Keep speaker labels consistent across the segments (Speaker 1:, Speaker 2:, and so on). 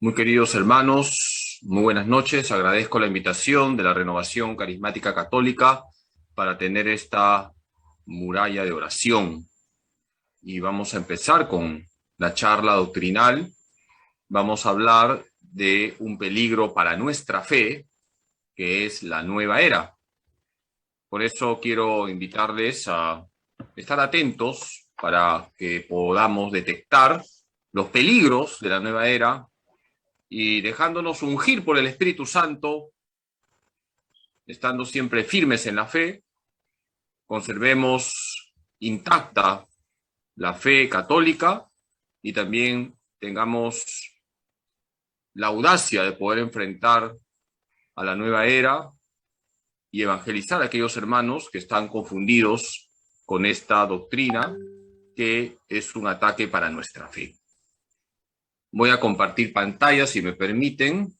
Speaker 1: Muy queridos hermanos, muy buenas noches. Agradezco la invitación de la Renovación Carismática Católica para tener esta muralla de oración. Y vamos a empezar con la charla doctrinal. Vamos a hablar de un peligro para nuestra fe, que es la nueva era. Por eso quiero invitarles a estar atentos para que podamos detectar los peligros de la nueva era y dejándonos ungir por el Espíritu Santo, estando siempre firmes en la fe, conservemos intacta la fe católica y también tengamos la audacia de poder enfrentar a la nueva era y evangelizar a aquellos hermanos que están confundidos con esta doctrina que es un ataque para nuestra fe. Voy a compartir pantalla, si me permiten.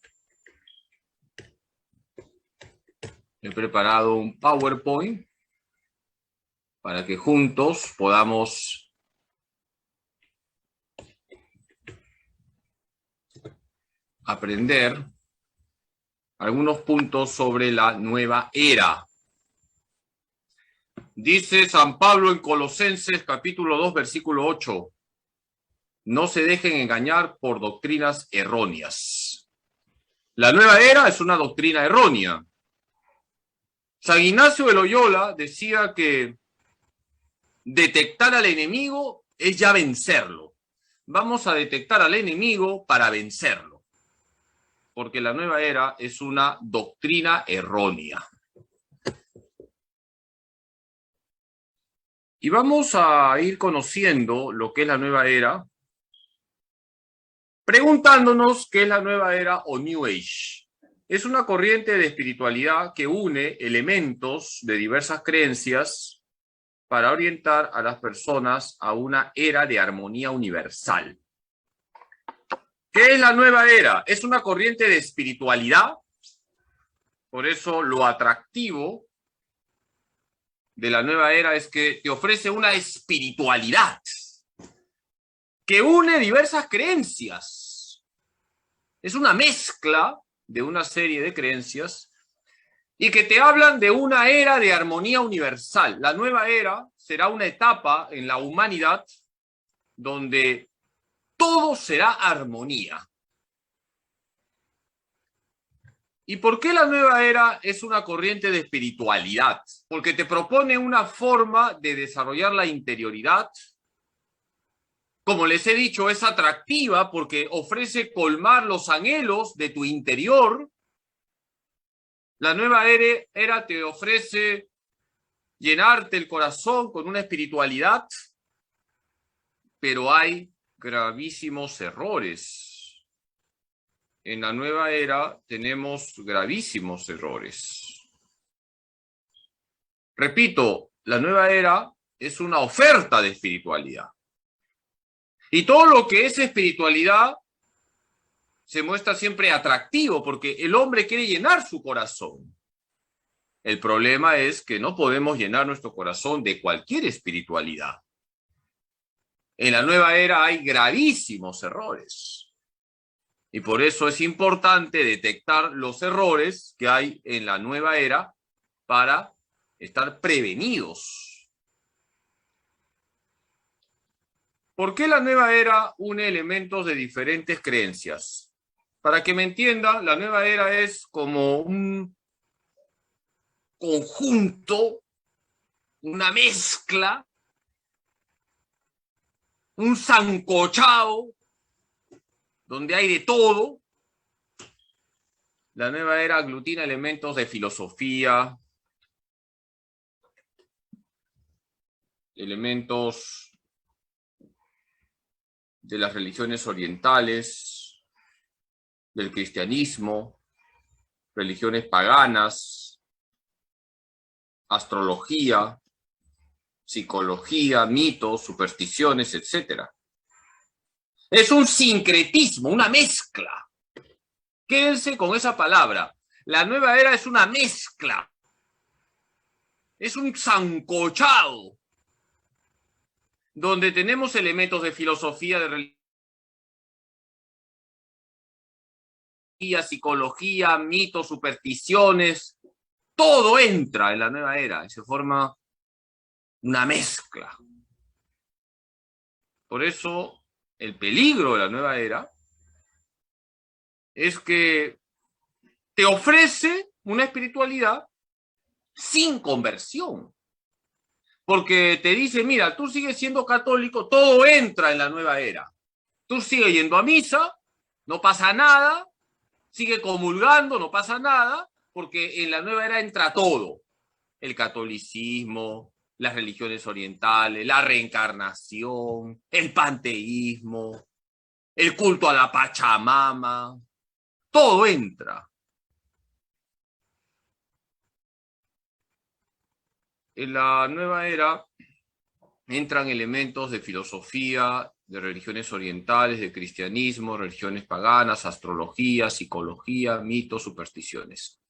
Speaker 1: He preparado un PowerPoint para que juntos podamos aprender algunos puntos sobre la nueva era. Dice San Pablo en Colosenses capítulo 2, versículo 8. No se dejen engañar por doctrinas erróneas. La nueva era es una doctrina errónea. San Ignacio de Loyola decía que detectar al enemigo es ya vencerlo. Vamos a detectar al enemigo para vencerlo, porque la nueva era es una doctrina errónea. Y vamos a ir conociendo lo que es la nueva era, preguntándonos qué es la nueva era o New Age. Es una corriente de espiritualidad que une elementos de diversas creencias para orientar a las personas a una era de armonía universal. ¿Qué es la nueva era? Es una corriente de espiritualidad, por eso lo atractivo de la nueva era es que te ofrece una espiritualidad que une diversas creencias. Es una mezcla de una serie de creencias y que te hablan de una era de armonía universal. La nueva era será una etapa en la humanidad donde todo será armonía. ¿Y por qué la nueva era es una corriente de espiritualidad? Porque te propone una forma de desarrollar la interioridad. Como les he dicho, es atractiva porque ofrece colmar los anhelos de tu interior. La nueva era te ofrece llenarte el corazón con una espiritualidad, pero hay gravísimos errores. En la nueva era tenemos gravísimos errores. Repito, la nueva era es una oferta de espiritualidad. Y todo lo que es espiritualidad se muestra siempre atractivo porque el hombre quiere llenar su corazón. El problema es que no podemos llenar nuestro corazón de cualquier espiritualidad. En la nueva era hay gravísimos errores. Y por eso es importante detectar los errores que hay en la nueva era para estar prevenidos. ¿Por qué la nueva era une elementos de diferentes creencias? Para que me entiendan, la nueva era es como un conjunto, una mezcla, un sancochado, donde hay de todo. La nueva era aglutina elementos de filosofía, elementos de las religiones orientales, del cristianismo, religiones paganas, astrología, psicología, mitos, supersticiones, etc. Es un sincretismo, una mezcla. Quédense con esa palabra. La nueva era es una mezcla. Es un sancochado donde tenemos elementos de filosofía, de religión, astrología, psicología, mitos, supersticiones, todo entra en la nueva era y se forma una mezcla. Por eso, el peligro de la nueva era es que te ofrece una espiritualidad sin conversión. Porque te dice, mira, tú sigues siendo católico, todo entra en la nueva era. Tú sigues yendo a misa, no pasa nada, sigue comulgando, no pasa nada, porque en la nueva era entra todo. El catolicismo, las religiones orientales, la reencarnación, el panteísmo, el culto a la Pachamama, todo entra. En la nueva era entran elementos de filosofía, de religiones orientales, de cristianismo, religiones paganas, astrología, psicología, mitos, supersticiones.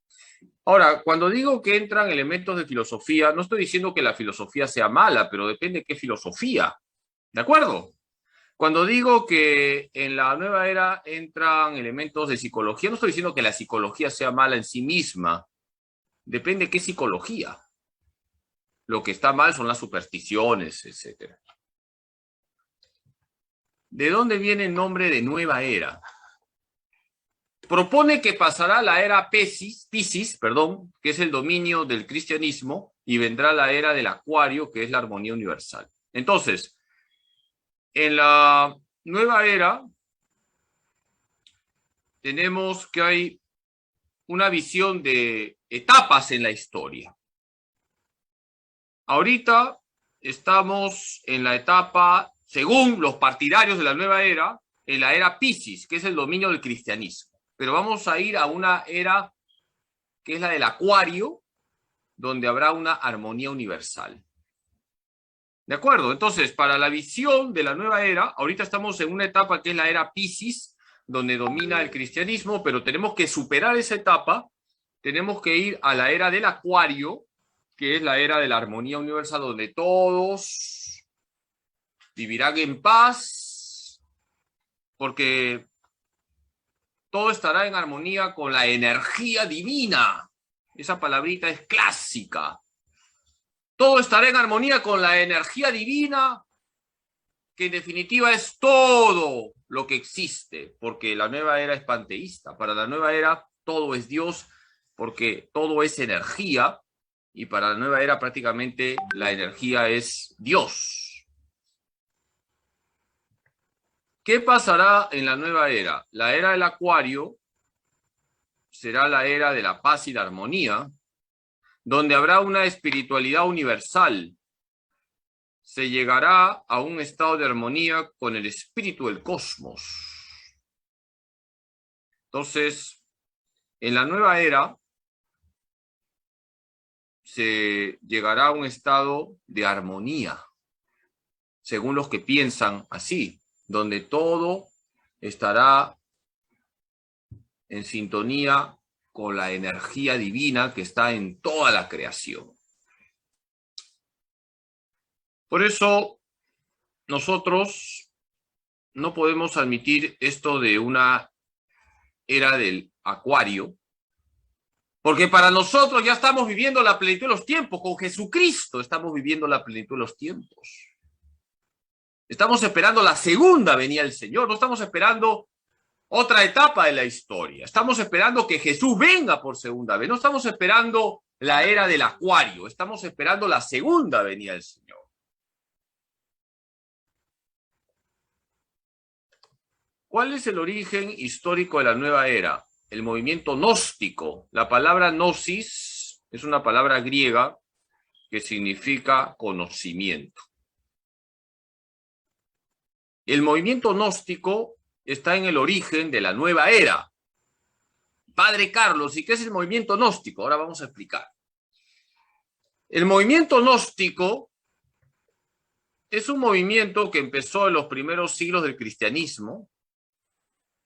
Speaker 1: Ahora, cuando digo que entran elementos de filosofía, no estoy diciendo que la filosofía sea mala, pero depende de qué filosofía. ¿De acuerdo? Cuando digo que en la nueva era entran elementos de psicología, no estoy diciendo que la psicología sea mala en sí misma. Depende de qué psicología. Lo que está mal son las supersticiones, etc. ¿De dónde viene el nombre de nueva era? Propone que pasará la era Piscis, que es el dominio del cristianismo, y vendrá la era del Acuario, que es la armonía universal. Entonces, en la nueva era tenemos que hay una visión de etapas en la historia. Ahorita estamos en la etapa, según los partidarios de la nueva era, en la era Piscis, que es el dominio del cristianismo. Pero vamos a ir a una era que es la del Acuario, donde habrá una armonía universal. ¿De acuerdo? Entonces, para la visión de la nueva era, ahorita estamos en una etapa que es la era Piscis, donde domina el cristianismo, pero tenemos que superar esa etapa, tenemos que ir a la era del Acuario, que es la era de la armonía universal, donde todos vivirán en paz, porque todo estará en armonía con la energía divina. Esa palabrita es clásica. Todo estará en armonía con la energía divina, que en definitiva es todo lo que existe, porque la nueva era es panteísta. Para la nueva era todo es Dios, porque todo es energía, y para la nueva era prácticamente la energía es Dios. ¿Qué pasará en la nueva era? La era del Acuario será la era de la paz y la armonía, donde habrá una espiritualidad universal. Se llegará a un estado de armonía con el espíritu del cosmos. Entonces, en la nueva era se llegará a un estado de armonía, según los que piensan así, donde todo estará en sintonía con la energía divina que está en toda la creación. Por eso, nosotros no podemos admitir esto de una era del Acuario, porque para nosotros ya estamos viviendo la plenitud de los tiempos. Con Jesucristo estamos viviendo la plenitud de los tiempos. Estamos esperando la segunda venida del Señor, no estamos esperando otra etapa de la historia. Estamos esperando que Jesús venga por segunda vez. No estamos esperando la era del Acuario, estamos esperando la segunda venida del Señor. ¿Cuál es el origen histórico de la nueva era? El movimiento gnóstico. La palabra gnosis es una palabra griega que significa conocimiento. El movimiento gnóstico está en el origen de la nueva era. Padre Carlos, ¿y qué es el movimiento gnóstico? Ahora vamos a explicar. El movimiento gnóstico es un movimiento que empezó en los primeros siglos del cristianismo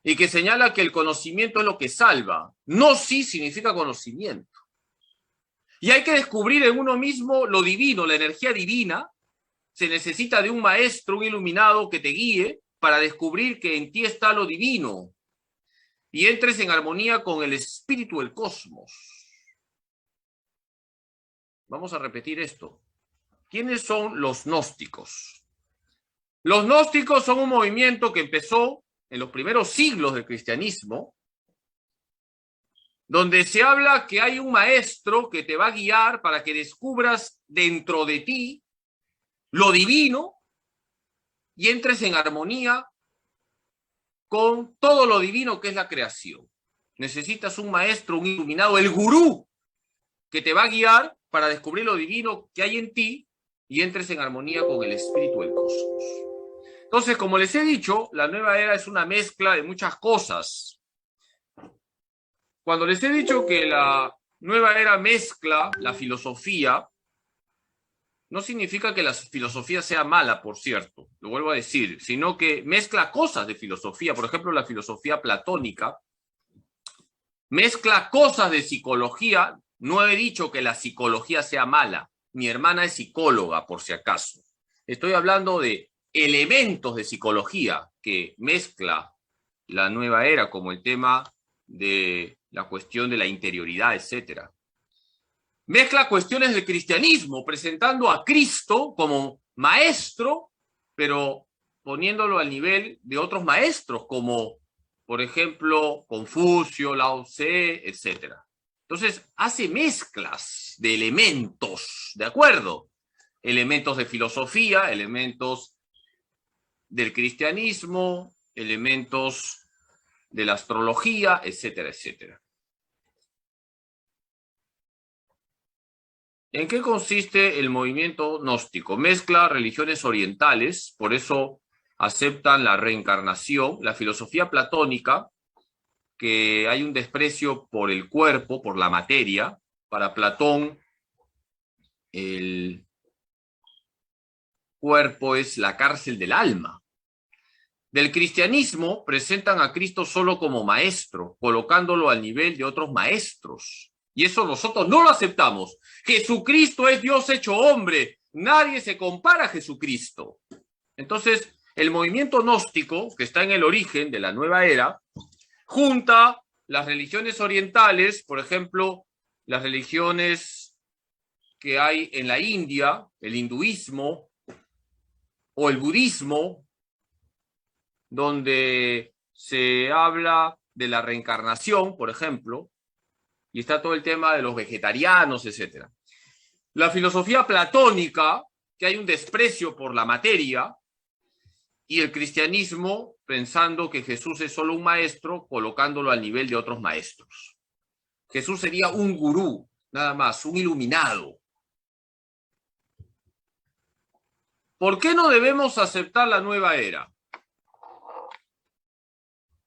Speaker 1: y que señala que el conocimiento es lo que salva. Gnosis significa conocimiento. Y hay que descubrir en uno mismo lo divino, la energía divina. Se necesita de un maestro, un iluminado que te guíe para descubrir que en ti está lo divino. y entres en armonía con el espíritu del cosmos. Vamos a repetir esto. ¿Quiénes son los gnósticos? Los gnósticos son un movimiento que empezó en los primeros siglos del cristianismo, donde se habla que hay un maestro que te va a guiar para que descubras dentro de ti lo divino y entres en armonía con todo lo divino que es la creación. Necesitas un maestro, un iluminado, el gurú, que te va a guiar para descubrir lo divino que hay en ti y entres en armonía con el espíritu del cosmos. Entonces, como les he dicho, la nueva era es una mezcla de muchas cosas. Cuando les he dicho que la nueva era mezcla la filosofía, no significa que la filosofía sea mala, por cierto, lo vuelvo a decir, sino que mezcla cosas de filosofía. Por ejemplo, la filosofía platónica mezcla cosas de psicología. No he dicho que la psicología sea mala. Mi hermana es psicóloga, por si acaso. Estoy hablando de elementos de psicología que mezcla la nueva era, como el tema de la cuestión de la interioridad, etc. Mezcla cuestiones del cristianismo, presentando a Cristo como maestro, pero poniéndolo al nivel de otros maestros, como, por ejemplo, Confucio, Lao Tse, etc. Entonces, hace mezclas de elementos, ¿de acuerdo? Elementos de filosofía, elementos del cristianismo, elementos de la astrología, etcétera, etcétera. ¿En qué consiste el movimiento gnóstico? Mezcla religiones orientales, por eso aceptan la reencarnación, la filosofía platónica, que hay un desprecio por el cuerpo, por la materia. Para Platón, el cuerpo es la cárcel del alma. Del cristianismo presentan a Cristo solo como maestro, colocándolo al nivel de otros maestros. Y eso nosotros no lo aceptamos. Jesucristo es Dios hecho hombre. Nadie se compara a Jesucristo. Entonces, el movimiento gnóstico, que está en el origen de la nueva era, junta las religiones orientales, por ejemplo, las religiones que hay en la India, el hinduismo o el budismo, donde se habla de la reencarnación, por ejemplo, y está todo el tema de los vegetarianos, etc. La filosofía platónica, que hay un desprecio por la materia, y el cristianismo pensando que Jesús es solo un maestro, colocándolo al nivel de otros maestros. Jesús sería un gurú, nada más, un iluminado. ¿Por qué no debemos aceptar la nueva era?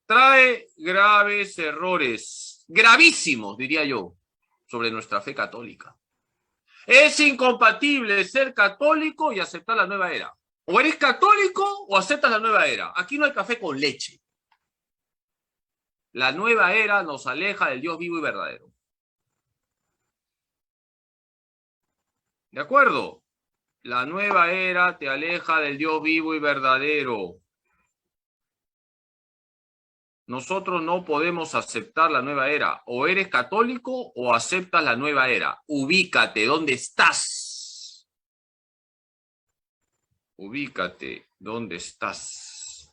Speaker 1: Trae graves errores, gravísimos, diría yo, sobre nuestra fe católica. Es incompatible ser católico y aceptar la nueva era. O eres católico o aceptas la nueva era. Aquí no hay café con leche. La nueva era nos aleja del Dios vivo y verdadero. ¿De acuerdo? La nueva era te aleja del Dios vivo y verdadero. Nosotros no podemos aceptar la nueva era. O eres católico o aceptas la nueva era. Ubícate, ¿dónde estás? Ubícate, ¿dónde estás?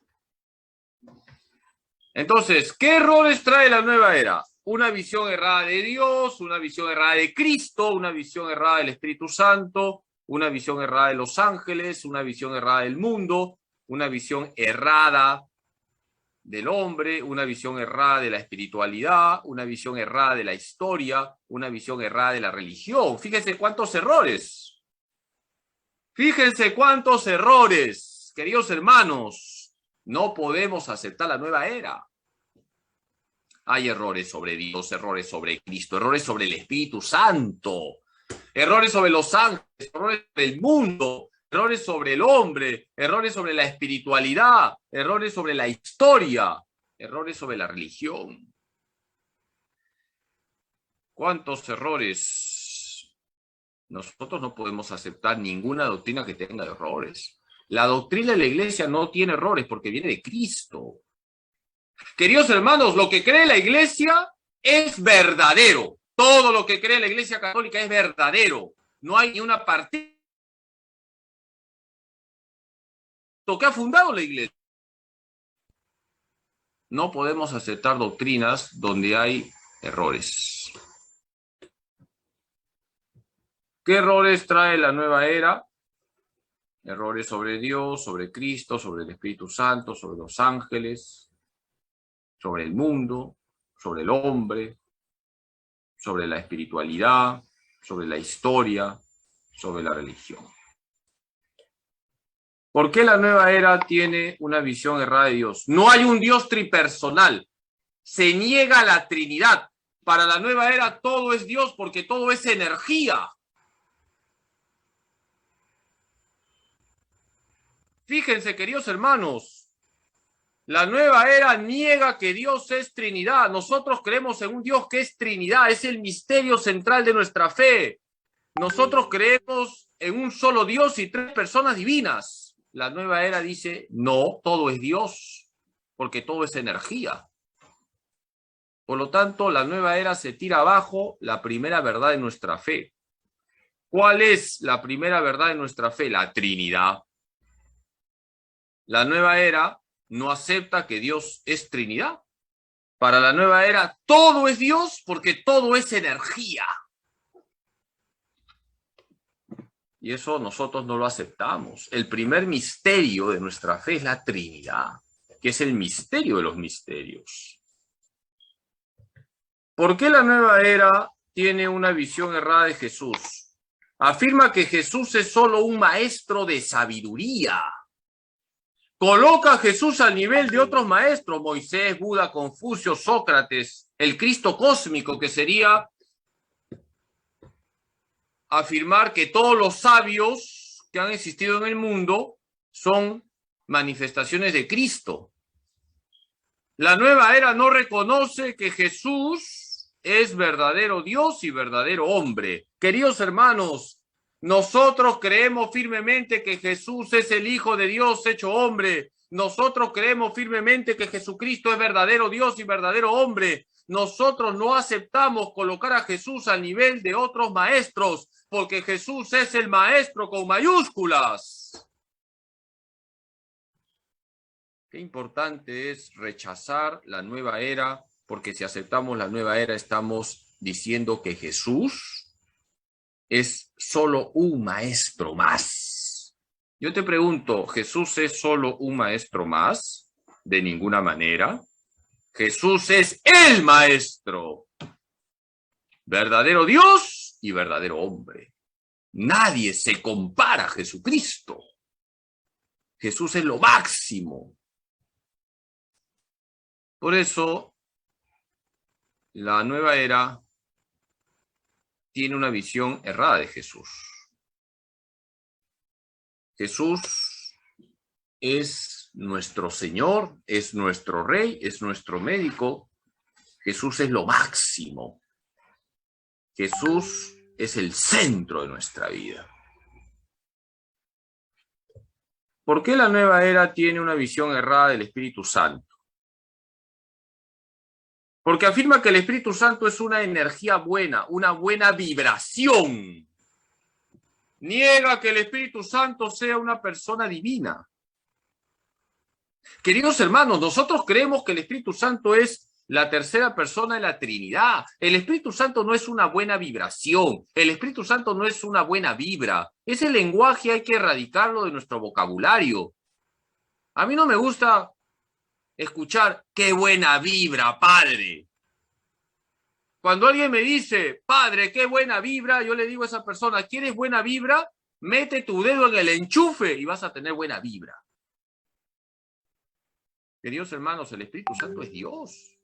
Speaker 1: Entonces, ¿qué errores trae la nueva era? Una visión errada de Dios, una visión errada de Cristo, una visión errada del Espíritu Santo, una visión errada de los ángeles, una visión errada del mundo, una visión errada del hombre, una visión errada de la espiritualidad, una visión errada de la historia, una visión errada de la religión. Fíjense cuántos errores. Fíjense cuántos errores, queridos hermanos. No podemos aceptar la nueva era. Hay errores sobre Dios, errores sobre Cristo, errores sobre el Espíritu Santo, errores sobre los ángeles, errores sobre el mundo, errores sobre el hombre, errores sobre la espiritualidad, errores sobre la historia, errores sobre la religión. ¿Cuántos errores? Nosotros no podemos aceptar ninguna doctrina que tenga errores. La doctrina de la iglesia no tiene errores porque viene de Cristo. Queridos hermanos, lo que cree la Iglesia es verdadero. Todo lo que cree la Iglesia Católica es verdadero. No hay ni una partida que ha fundado la Iglesia. No podemos aceptar doctrinas donde hay errores. ¿Qué errores trae la nueva era? Errores sobre Dios, sobre Cristo, sobre el Espíritu Santo, sobre los ángeles, sobre el mundo, sobre el hombre, sobre la espiritualidad, sobre la historia, sobre la religión. ¿Por qué la nueva era tiene una visión errada de Dios? No hay un Dios tripersonal. Se niega la Trinidad. Para la nueva era todo es Dios porque todo es energía. Fíjense, queridos hermanos, la nueva era niega que Dios es Trinidad. Nosotros creemos en un Dios que es Trinidad, es el misterio central de nuestra fe. Nosotros creemos en un solo Dios y tres personas divinas. La nueva era dice, no, todo es Dios, porque todo es energía. Por lo tanto, la nueva era se tira abajo la primera verdad de nuestra fe. ¿Cuál es la primera verdad de nuestra fe? La Trinidad. La nueva era no acepta que Dios es Trinidad. Para la nueva era, todo es Dios porque todo es energía. Y eso nosotros no lo aceptamos. El primer misterio de nuestra fe es la Trinidad, que es el misterio de los misterios. ¿Por qué la nueva era tiene una visión errada de Jesús? Afirma que Jesús es solo un maestro de sabiduría. Coloca a Jesús al nivel de otros maestros, Moisés, Buda, Confucio, Sócrates, el Cristo cósmico, que sería afirmar que todos los sabios que han existido en el mundo son manifestaciones de Cristo. La nueva era no reconoce que Jesús es verdadero Dios y verdadero hombre. Queridos hermanos, nosotros creemos firmemente que Jesús es el Hijo de Dios hecho hombre. Nosotros creemos firmemente que Jesucristo es verdadero Dios y verdadero hombre. Nosotros no aceptamos colocar a Jesús al nivel de otros maestros, porque Jesús es el maestro con mayúsculas. Qué importante es rechazar la nueva era, porque si aceptamos la nueva era estamos diciendo que Jesús es solo un maestro más. Yo te pregunto, ¿Jesús es solo un maestro más? De ninguna manera. Jesús es el maestro, verdadero Dios y verdadero hombre. Nadie se compara a Jesucristo. Jesús es lo máximo. Por eso, la nueva era tiene una visión errada de Jesús. Jesús es nuestro Señor, es nuestro Rey, es nuestro médico. Jesús es lo máximo. Jesús es el centro de nuestra vida. ¿Por qué la nueva era tiene una visión errada del Espíritu Santo? Porque afirma que el Espíritu Santo es una energía buena, una buena vibración. Niega que el Espíritu Santo sea una persona divina. Queridos hermanos, nosotros creemos que el Espíritu Santo es la tercera persona de la Trinidad. El Espíritu Santo no es una buena vibración. El Espíritu Santo no es una buena vibra. Ese lenguaje hay que erradicarlo de nuestro vocabulario. A mí no me gusta escuchar qué buena vibra, padre. Cuando alguien me dice, padre, qué buena vibra, yo le digo a esa persona, ¿quieres buena vibra? Mete tu dedo en el enchufe y vas a tener buena vibra. Queridos hermanos, el Espíritu Santo es Dios.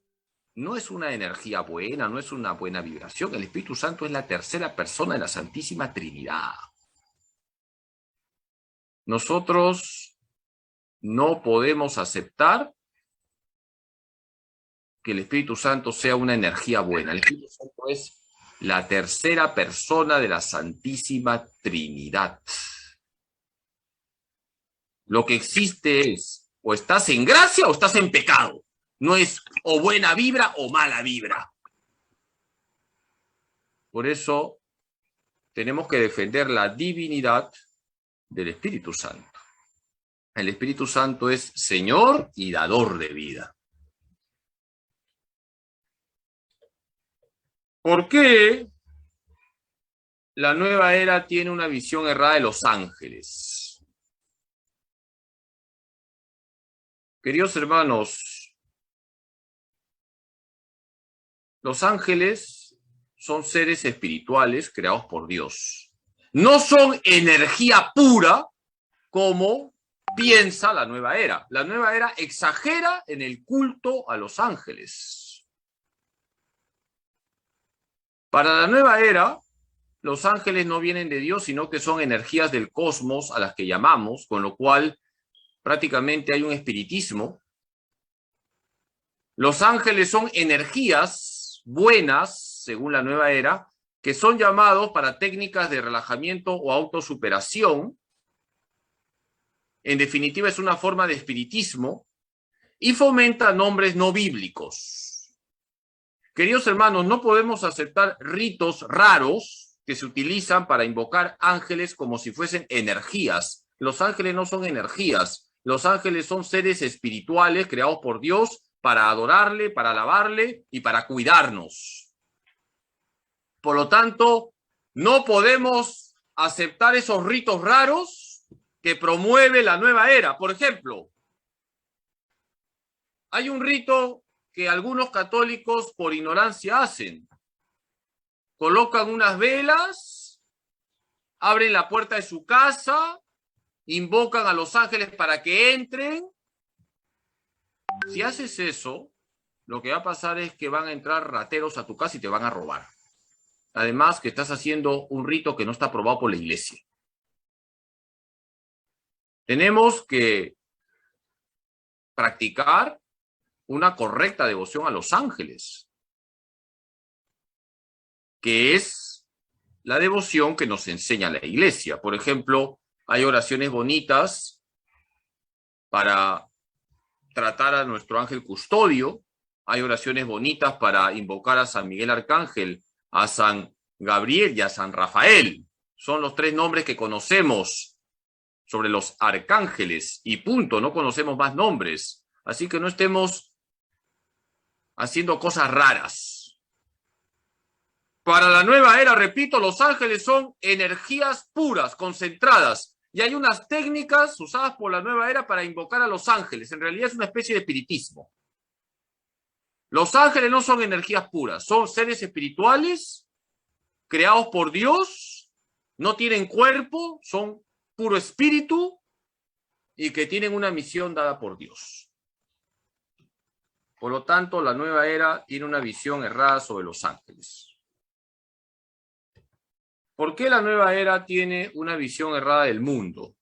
Speaker 1: No es una energía buena, no es una buena vibración. El Espíritu Santo es la tercera persona de la Santísima Trinidad. Nosotros no podemos aceptar que el Espíritu Santo sea una energía buena. El Espíritu Santo es la tercera persona de la Santísima Trinidad. Lo que existe es, o estás en gracia o estás en pecado. No es o buena vibra o mala vibra. Por eso tenemos que defender la divinidad del Espíritu Santo. El Espíritu Santo es Señor y dador de vida. ¿Por qué la nueva era tiene una visión errada de los ángeles? Queridos hermanos, los ángeles son seres espirituales creados por Dios. No son energía pura como piensa la nueva era. La nueva era exagera en el culto a los ángeles. Para la nueva era, los ángeles no vienen de Dios, sino que son energías del cosmos a las que llamamos, con lo cual prácticamente hay un espiritismo. Los ángeles son energías buenas, según la nueva era, que son llamados para técnicas de relajamiento o autosuperación. En definitiva, es una forma de espiritismo y fomenta nombres no bíblicos. Queridos hermanos, no podemos aceptar ritos raros que se utilizan para invocar ángeles como si fuesen energías. Los ángeles no son energías. Los ángeles son seres espirituales creados por Dios para adorarle, para alabarle y para cuidarnos. Por lo tanto, no podemos aceptar esos ritos raros que promueve la nueva era. Por ejemplo, hay un rito que algunos católicos por ignorancia hacen. Colocan unas velas, abren la puerta de su casa, invocan a los ángeles para que entren. Si haces eso, lo que va a pasar es que van a entrar rateros a tu casa y te van a robar. Además, que estás haciendo un rito que no está aprobado por la iglesia. Tenemos que practicar una correcta devoción a los ángeles, que es la devoción que nos enseña la iglesia. Por ejemplo, hay oraciones bonitas para tratar a nuestro ángel custodio, hay oraciones bonitas para invocar a San Miguel Arcángel, a San Gabriel y a San Rafael. Son los 3 nombres que conocemos sobre los arcángeles y punto, no conocemos más nombres. Así que no estemos haciendo cosas raras. Para la nueva era, repito, los ángeles son energías puras, concentradas. Y hay unas técnicas usadas por la nueva era para invocar a los ángeles. En realidad es una especie de espiritismo. Los ángeles no son energías puras, son seres espirituales creados por Dios, no tienen cuerpo, son puro espíritu y que tienen una misión dada por Dios. Por lo tanto, la nueva era tiene una visión errada sobre los ángeles. ¿Por qué la nueva era tiene una visión errada del mundo?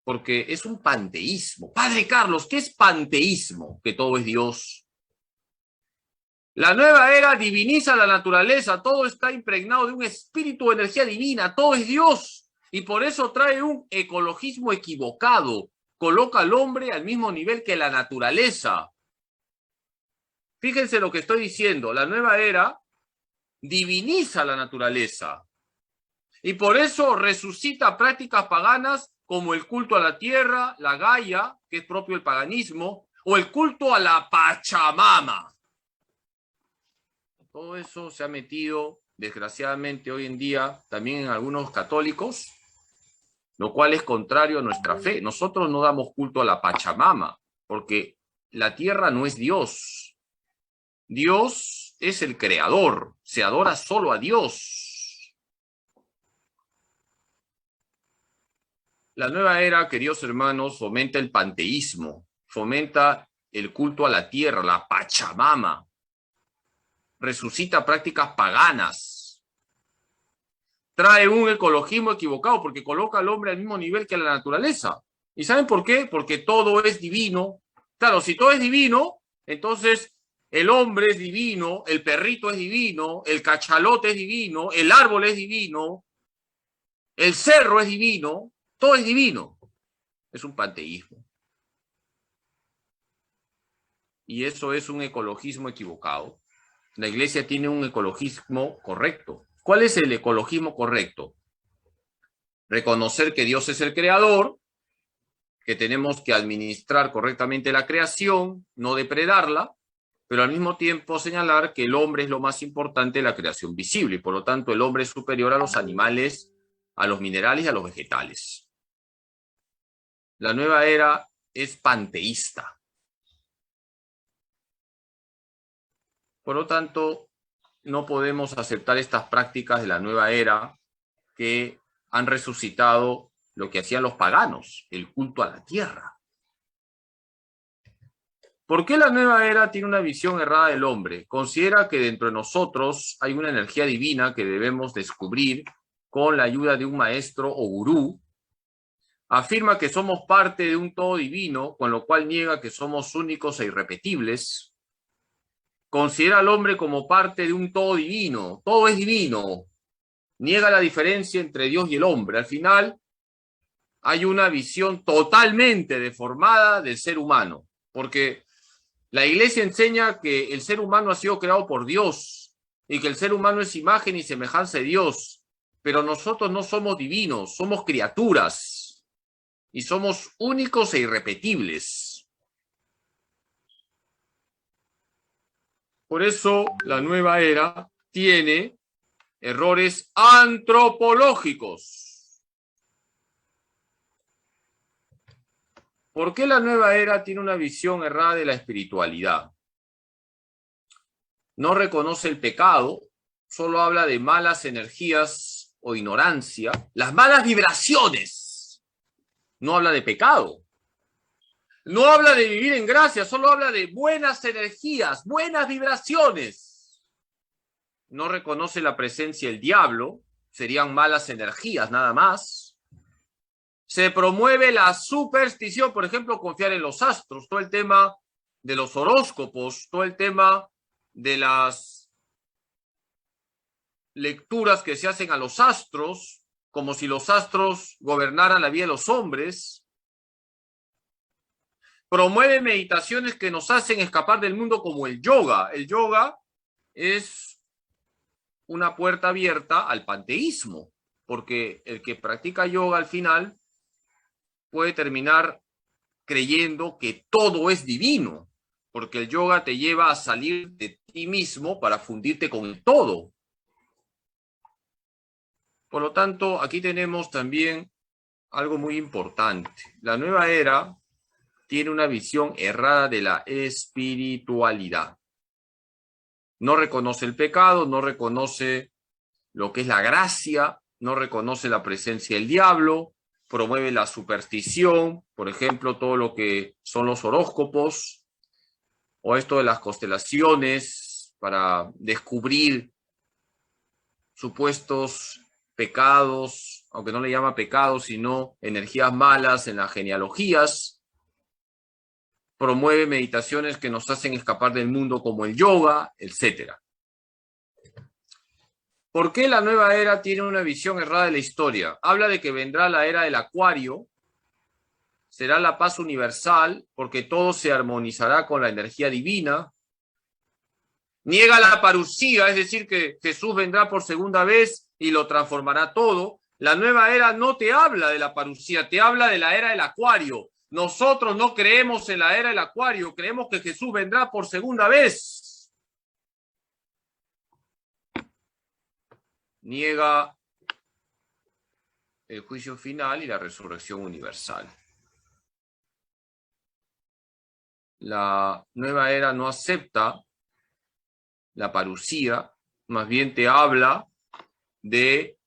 Speaker 1: Porque es un panteísmo. Padre Carlos, ¿qué es panteísmo? Que todo es Dios. La nueva era diviniza la naturaleza, todo está impregnado de un espíritu de energía divina, todo es Dios. Y por eso trae un ecologismo equivocado. Coloca al hombre al mismo nivel que la naturaleza. Fíjense lo que estoy diciendo, la nueva era diviniza la naturaleza. Y por eso resucita prácticas paganas como el culto a la tierra, la Gaia, que es propio del paganismo, o el culto a la Pachamama. Todo eso se ha metido, desgraciadamente, hoy en día, también en algunos católicos, lo cual es contrario a nuestra fe. Nosotros no damos culto a la Pachamama, porque la tierra no es Dios. Dios es el creador, se adora solo a Dios. La nueva era, queridos hermanos, fomenta el panteísmo, fomenta el culto a la tierra, la Pachamama, resucita prácticas paganas, trae un ecologismo equivocado porque coloca al hombre al mismo nivel que la naturaleza. ¿Y saben por qué? Porque todo es divino. Claro, si todo es divino, entonces el hombre es divino, el perrito es divino, el cachalote es divino, el árbol es divino, el cerro es divino, todo es divino. Es un panteísmo. y eso es un ecologismo equivocado. La Iglesia tiene un ecologismo correcto. ¿Cuál es el ecologismo correcto? Reconocer que Dios es el creador, que tenemos que administrar correctamente la creación, no depredarla, pero al mismo tiempo señalar que el hombre es lo más importante de la creación visible, y por lo tanto el hombre es superior a los animales, a los minerales y a los vegetales. La nueva era es panteísta. Por lo tanto, no podemos aceptar estas prácticas de la nueva era que han resucitado lo que hacían los paganos, el culto a la tierra. ¿Por qué la nueva era tiene una visión errada del hombre? Considera que dentro de nosotros hay una energía divina que debemos descubrir con la ayuda de un maestro o gurú. Afirma que somos parte de un todo divino, con lo cual niega que somos únicos e irrepetibles. Considera al hombre como parte de un todo divino. Todo es divino. Niega la diferencia entre Dios y el hombre. Al final, hay una visión totalmente deformada del ser humano, porque la Iglesia enseña que el ser humano ha sido creado por Dios y que el ser humano es imagen y semejanza de Dios, pero nosotros no somos divinos, somos criaturas y somos únicos e irrepetibles. Por eso la nueva era tiene errores antropológicos. ¿Por qué la nueva era tiene una visión errada de la espiritualidad? No reconoce el pecado, solo habla de malas energías o ignorancia. Las malas vibraciones. No habla de pecado. No habla de vivir en gracia, solo habla de buenas energías, buenas vibraciones. No reconoce la presencia del diablo, serían malas energías nada más. Se promueve la superstición, por ejemplo, confiar en los astros, todo el tema de los horóscopos, todo el tema de las lecturas que se hacen a los astros, como si los astros gobernaran la vida de los hombres. Promueve meditaciones que nos hacen escapar del mundo, como el yoga. El yoga es una puerta abierta al panteísmo, porque el que practica yoga al final puede terminar creyendo que todo es divino, porque el yoga te lleva a salir de ti mismo para fundirte con el todo. Por lo tanto, aquí tenemos también algo muy importante. La nueva era tiene una visión errada de la espiritualidad. No reconoce el pecado, no reconoce lo que es la gracia, no reconoce la presencia del diablo, promueve la superstición, por ejemplo, todo lo que son los horóscopos, o esto de las constelaciones para descubrir supuestos pecados, aunque no le llama pecados, sino energías malas en las genealogías. Promueve meditaciones que nos hacen escapar del mundo, como el yoga, etc. ¿Por qué la nueva era tiene una visión errada de la historia? Habla de que vendrá la era del Acuario, será la paz universal, porque todo se armonizará con la energía divina. Niega la parusía, es decir, que Jesús vendrá por segunda vez y lo transformará todo. La nueva era no te habla de la parusía, te habla de la era del Acuario. Nosotros no creemos en la era del Acuario, creemos que Jesús vendrá por segunda vez. Niega el juicio final y la resurrección universal. La nueva era no acepta la parusía, más bien te habla de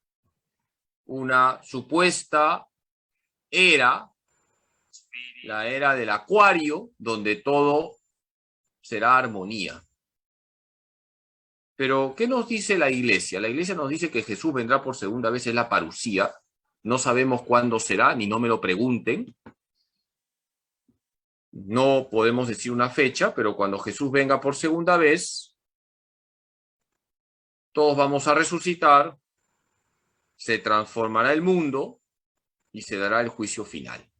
Speaker 1: una supuesta era, la era del Acuario, donde todo será armonía. Pero, ¿qué nos dice la Iglesia? La Iglesia nos dice que Jesús vendrá por segunda vez, es la parusía. No sabemos cuándo será, ni no me lo pregunten. No podemos decir una fecha, pero cuando Jesús venga por segunda vez, todos vamos a resucitar, se transformará el mundo y se dará el juicio final.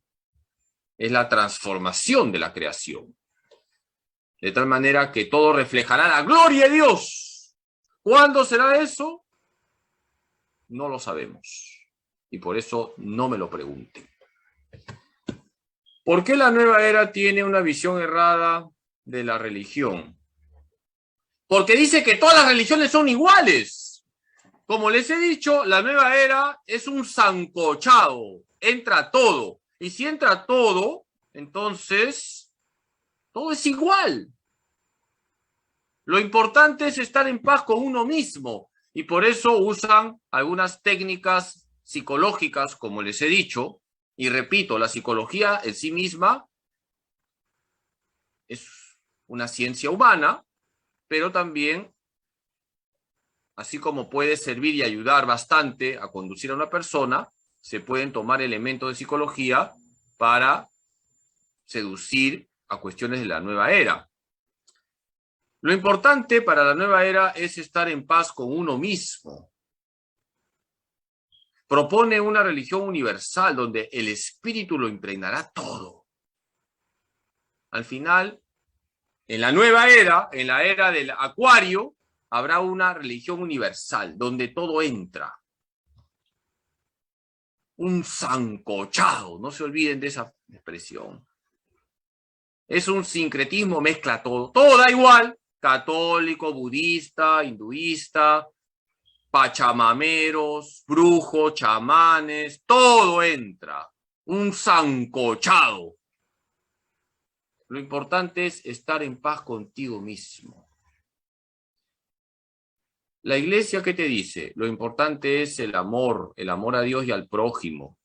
Speaker 1: Es la transformación de la creación. de tal manera que todo reflejará la gloria de Dios. ¿Cuándo será eso? No lo sabemos. Y por eso no me lo pregunten. ¿Por qué la nueva era tiene una visión errada de la religión? Porque dice que todas las religiones son iguales. Como les he dicho, la nueva era es un sancochado. Entra todo. Y si entra todo, entonces todo es igual. Lo importante es estar en paz con uno mismo. Y por eso usan algunas técnicas psicológicas, como les he dicho. Y repito, la psicología en sí misma es una ciencia humana, pero también, así como puede servir y ayudar bastante a conducir a una persona, se pueden tomar elementos de psicología para seducir a cuestiones de la nueva era. Lo importante para la nueva era es estar en paz con uno mismo. Propone una religión universal donde el espíritu lo impregnará todo. Al final, en la nueva era, en la era del Acuario, habrá una religión universal donde todo entra. Un sancochado, no se olviden de esa expresión. Es un sincretismo, mezcla todo. Todo da igual, católico, budista, hinduista, pachamameros, brujos, chamanes, todo entra. Un sancochado. Lo importante es estar en paz contigo mismo. La iglesia, ¿qué te dice? Lo importante es el amor a Dios y al prójimo.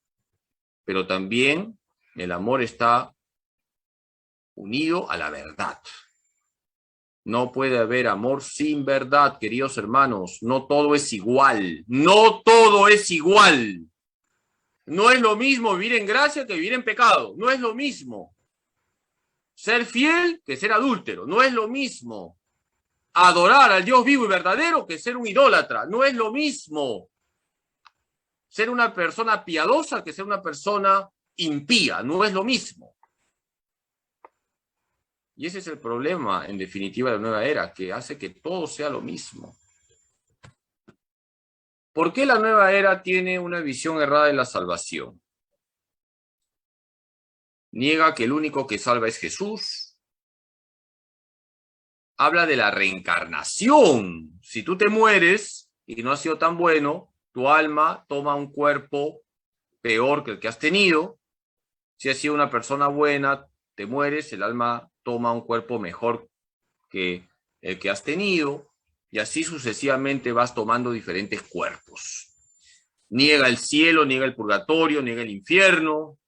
Speaker 1: Pero también el amor está unido a la verdad. No puede haber amor sin verdad, queridos hermanos. No todo es igual. No todo es igual. No es lo mismo vivir en gracia que vivir en pecado. No es lo mismo. Ser fiel que ser adúltero. No es lo mismo. Adorar al Dios vivo y verdadero que ser un idólatra. No es lo mismo. Ser una persona piadosa que ser una persona impía. No es lo mismo. Y ese es el problema, en definitiva, de la nueva era, que hace que todo sea lo mismo. ¿Por qué la nueva era tiene una visión errada de la salvación? Niega que el único que salva es Jesús. Habla de la reencarnación. Si tú te mueres y no has sido tan bueno, tu alma toma un cuerpo peor que el que has tenido. Si has sido una persona buena, te mueres, el alma toma un cuerpo mejor que el que has tenido, y así sucesivamente vas tomando diferentes cuerpos. Niega el cielo, niega el purgatorio, niega el infierno.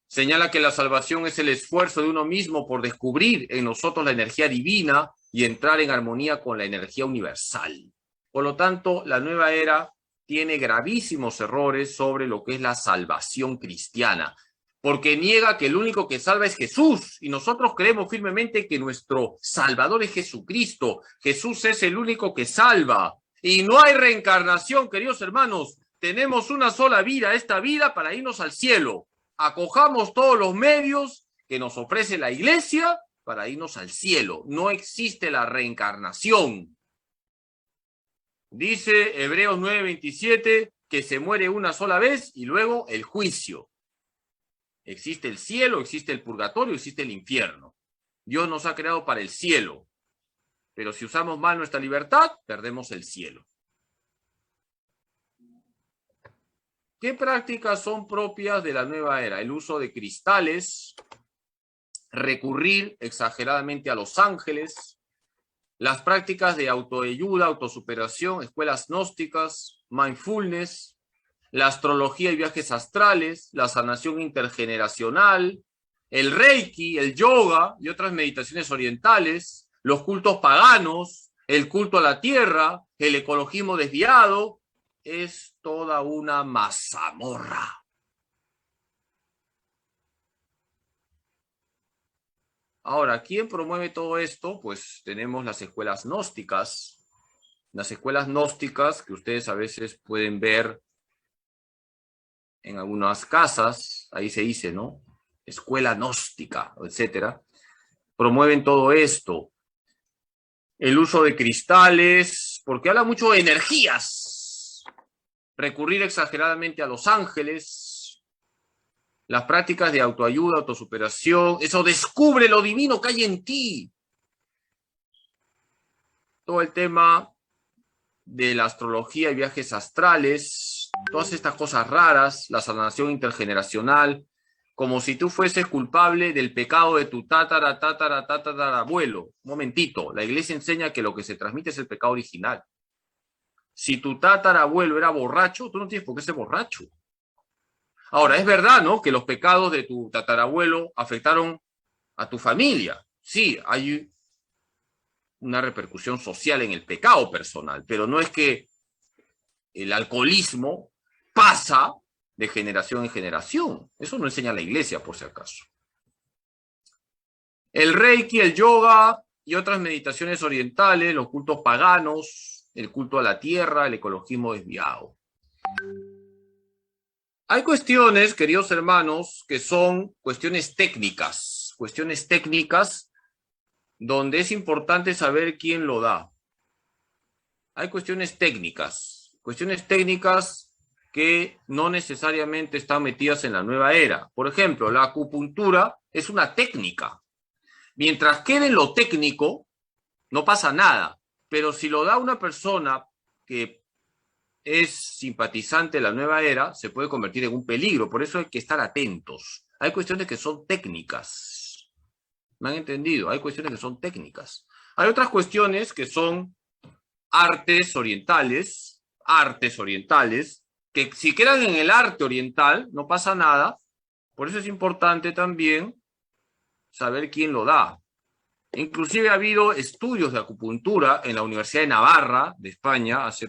Speaker 1: Señala que la salvación es el esfuerzo de uno mismo por descubrir en nosotros la energía divina y entrar en armonía con la energía universal. Por lo tanto, la nueva era tiene gravísimos errores sobre lo que es la salvación cristiana, porque niega que el único que salva es Jesús, y nosotros creemos firmemente que nuestro Salvador es Jesucristo. Jesús es el único que salva, y no hay reencarnación, queridos hermanos. Tenemos una sola vida, esta vida, para irnos al cielo. Acojamos todos los medios que nos ofrece la iglesia para irnos al cielo. No existe la reencarnación. Dice Hebreos 9:27 que se muere una sola vez y luego el juicio. Existe el cielo, existe el purgatorio, existe el infierno. Dios nos ha creado para el cielo, pero si usamos mal nuestra libertad, perdemos el cielo. ¿Qué prácticas son propias de la nueva era? El uso de cristales, recurrir exageradamente a los ángeles, las prácticas de autoayuda, autosuperación, escuelas gnósticas, mindfulness, la astrología y viajes astrales, la sanación intergeneracional, el reiki, el yoga y otras meditaciones orientales, los cultos paganos, el culto a la tierra, el ecologismo desviado, es toda una mazamorra. Ahora, ¿quién promueve todo esto? Pues tenemos las escuelas gnósticas. Las escuelas gnósticas que ustedes a veces pueden ver en algunas casas, ahí se dice, ¿no? Escuela gnóstica, etcétera. promueven todo esto. El uso de cristales, porque habla mucho de energías. Recurrir exageradamente a los ángeles. Las prácticas de autoayuda, autosuperación. Eso descubre lo divino que hay en ti. Todo el tema de la astrología y viajes astrales. Todas estas cosas raras. La sanación intergeneracional. Como si tú fueses culpable del pecado de tu tatarabuelo. Un momentito, la iglesia enseña que lo que se transmite es el pecado original. Si tu tatarabuelo era borracho, tú no tienes por qué ser borracho. Ahora, es verdad, ¿no?, que los pecados de tu tatarabuelo afectaron a tu familia. Sí, hay una repercusión social en el pecado personal, pero no es que el alcoholismo pasa de generación en generación. Eso no enseña la iglesia, por si acaso. El reiki, el yoga y otras meditaciones orientales, los cultos paganos, el culto a la tierra, el ecologismo desviado. Hay cuestiones, queridos hermanos, que son cuestiones técnicas donde es importante saber quién lo da. Hay cuestiones técnicas que no necesariamente están metidas en la nueva era. Por ejemplo, la acupuntura es una técnica. Mientras quede en lo técnico, no pasa nada. Pero si lo da una persona que es simpatizante de la nueva era, se puede convertir en un peligro. Por eso hay que estar atentos. Hay cuestiones que son técnicas. ¿Me han entendido? Hay cuestiones que son técnicas. Hay otras cuestiones que son artes orientales, que si quedan en el arte oriental, no pasa nada. Por eso es importante también saber quién lo da. Inclusive ha habido estudios de acupuntura en la Universidad de Navarra, de España, hace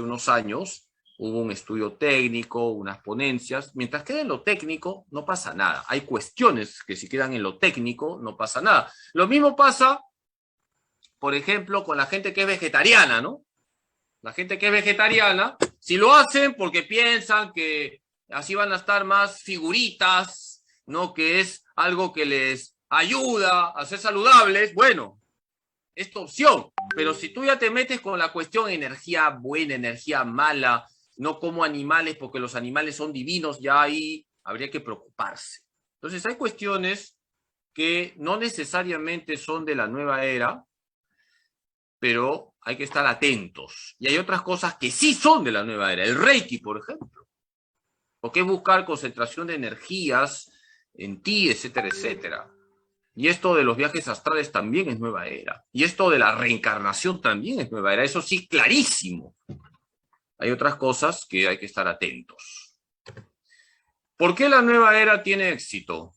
Speaker 1: unos años, hubo un estudio técnico, unas ponencias. Mientras quede en lo técnico, no pasa nada. Hay cuestiones que si quedan en lo técnico, no pasa nada. Lo mismo pasa, por ejemplo, con la gente que es vegetariana, ¿no? La gente que es vegetariana, si lo hacen porque piensan que así van a estar más figuritas, ¿no?, que es algo que les ayuda a ser saludables, bueno, es tu opción. Pero si tú ya te metes con la cuestión energía buena, energía mala, no como animales porque los animales son divinos, ya ahí habría que preocuparse. Entonces hay cuestiones que no necesariamente son de la nueva era, pero hay que estar atentos. Y hay otras cosas que sí son de la nueva era. El Reiki, por ejemplo. Porque es buscar concentración de energías en ti, etcétera, etcétera. Y esto de los viajes astrales también es nueva era. Y esto de la reencarnación también es nueva era. Eso sí, clarísimo. Hay otras cosas que hay que estar atentos. ¿Por qué la nueva era tiene éxito?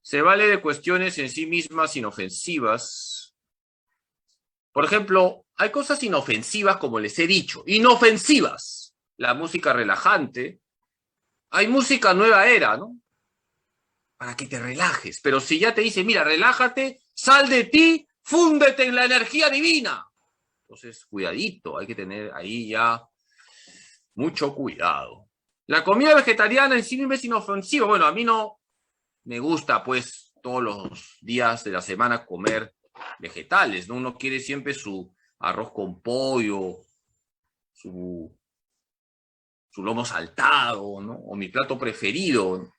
Speaker 1: Se vale de cuestiones en sí mismas inofensivas. Por ejemplo, hay cosas inofensivas, como les he dicho. Inofensivas. La música relajante. Hay música nueva era, ¿no?, para que te relajes. Pero si ya te dice, mira, relájate, sal de ti, fúndete en la energía divina. Entonces, cuidadito, hay que tener ahí ya mucho cuidado. La comida vegetariana en sí misma es inofensiva. Bueno, a mí no me gusta, pues, todos los días de la semana comer vegetales, ¿no? Uno quiere siempre su arroz con pollo, su lomo saltado, ¿no? O mi plato preferido,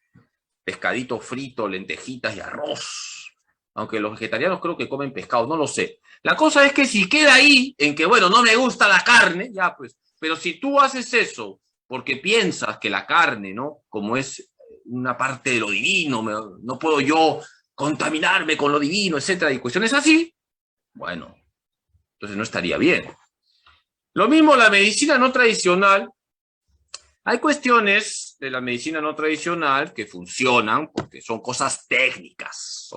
Speaker 1: pescadito frito, lentejitas y arroz. Aunque los vegetarianos creo que comen pescado, no lo sé. La cosa es que si queda ahí en que, bueno, no me gusta la carne, ya pues. Pero si tú haces eso porque piensas que la carne, ¿no?, como es una parte de lo divino, no puedo yo contaminarme con lo divino, etcétera, y cuestiones así, bueno, entonces no estaría bien. Lo mismo la medicina no tradicional. Hay cuestiones de la medicina no tradicional que funcionan porque son cosas técnicas,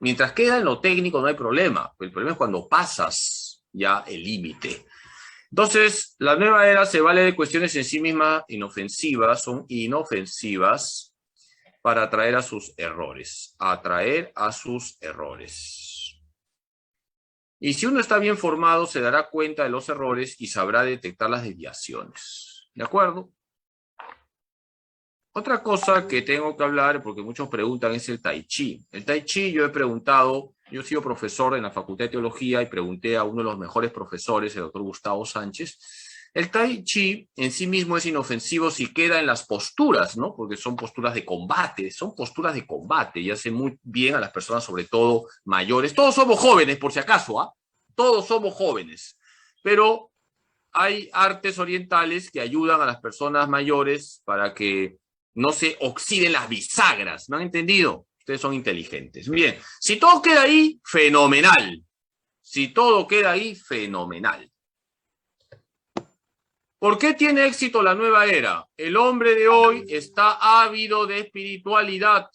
Speaker 1: Mientras queda en lo técnico no hay problema. El problema es cuando pasas ya el límite. Entonces, la nueva era se vale de cuestiones en sí mismas inofensivas, son inofensivas para atraer a sus errores. Y si uno está bien formado, se dará cuenta de los errores y sabrá detectar las desviaciones. ¿De acuerdo? Otra cosa que tengo que hablar, porque muchos preguntan, es el Tai Chi. El Tai Chi, yo he preguntado, yo he sido profesor en la Facultad de Teología y pregunté a uno de los mejores profesores, el doctor Gustavo Sánchez. El Tai Chi en sí mismo es inofensivo si queda en las posturas, ¿no? Porque son posturas de combate, y hace muy bien a las personas, sobre todo mayores. Todos somos jóvenes, por si acaso, ¿ah? Todos somos jóvenes. Pero hay artes orientales que ayudan a las personas mayores para que no se oxiden las bisagras. ¿Me han entendido? Ustedes son inteligentes. Bien, si todo queda ahí, fenomenal. Si todo queda ahí, fenomenal. ¿Por qué tiene éxito la nueva era? El hombre de hoy está ávido de espiritualidad.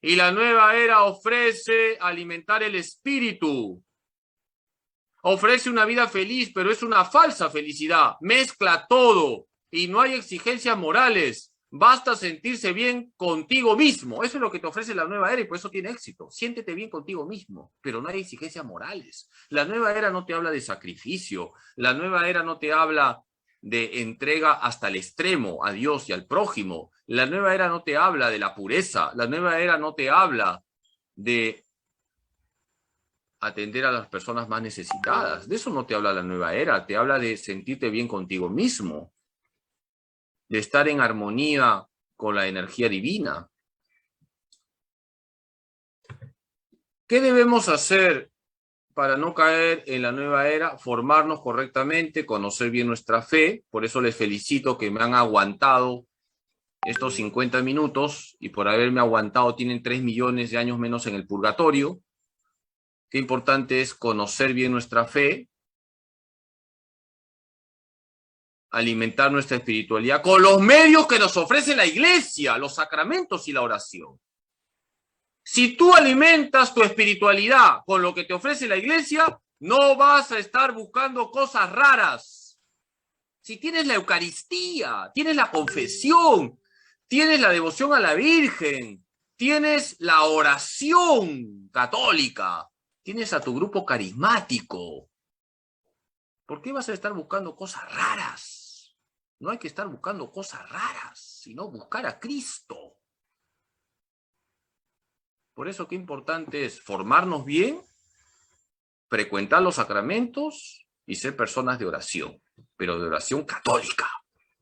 Speaker 1: Y la nueva era ofrece alimentar el espíritu. Ofrece una vida feliz, pero es una falsa felicidad. Mezcla todo y no hay exigencias morales. Basta sentirse bien contigo mismo. Eso es lo que te ofrece la nueva era y por eso tiene éxito. Siéntete bien contigo mismo, pero no hay exigencias morales. La nueva era no te habla de sacrificio. La nueva era no te habla de entrega hasta el extremo a Dios y al prójimo. La nueva era no te habla de la pureza. La nueva era no te habla de atender a las personas más necesitadas. De eso no te habla la nueva era. Te habla de sentirte bien contigo mismo, de estar en armonía con la energía divina. ¿Qué debemos hacer para no caer en la nueva era? Formarnos correctamente, conocer bien nuestra fe. Por eso les felicito que me han aguantado estos 50 minutos y por haberme aguantado tienen 3 millones de años menos en el purgatorio. Qué importante es conocer bien nuestra fe, alimentar nuestra espiritualidad con los medios que nos ofrece la iglesia, los sacramentos y la oración. Si tú alimentas tu espiritualidad con lo que te ofrece la iglesia, no vas a estar buscando cosas raras. Si tienes la Eucaristía, tienes la confesión, tienes la devoción a la Virgen, tienes la oración católica, tienes a tu grupo carismático, ¿por qué vas a estar buscando cosas raras? No hay que estar buscando cosas raras, sino buscar a Cristo. Por eso qué importante es formarnos bien, frecuentar los sacramentos y ser personas de oración, pero de oración católica.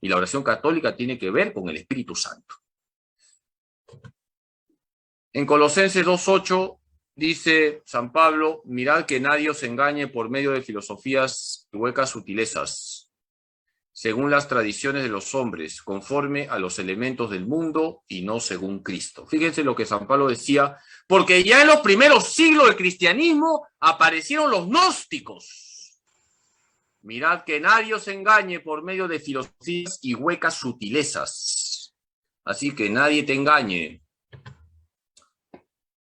Speaker 1: Y la oración católica tiene que ver con el Espíritu Santo. En Colosenses 2:8 dice San Pablo, mirad que nadie os engañe por medio de filosofías y huecas sutilezas, según las tradiciones de los hombres, conforme a los elementos del mundo y no según Cristo. Fíjense lo que San Pablo decía, porque ya en los primeros siglos del cristianismo aparecieron los gnósticos. Mirad que nadie os engañe por medio de filosofías y huecas sutilezas. Así que nadie te engañe.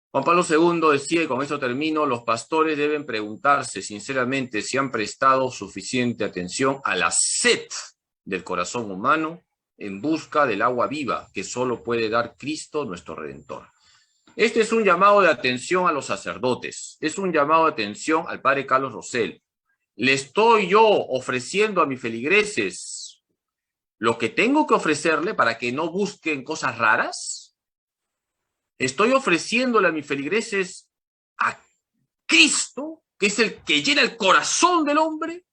Speaker 1: Juan Pablo II decía, y con esto termino, los pastores deben preguntarse sinceramente si han prestado suficiente atención a la sed del corazón humano en busca del agua viva que solo puede dar Cristo nuestro Redentor. Este es un llamado de atención a los sacerdotes, es un llamado de atención al padre Carlos Rosell. ¿Le estoy yo ofreciendo a mis feligreses lo que tengo que ofrecerle para que no busquen cosas raras? ¿Estoy ofreciéndole a mis feligreses a Cristo, que es el que llena el corazón del hombre?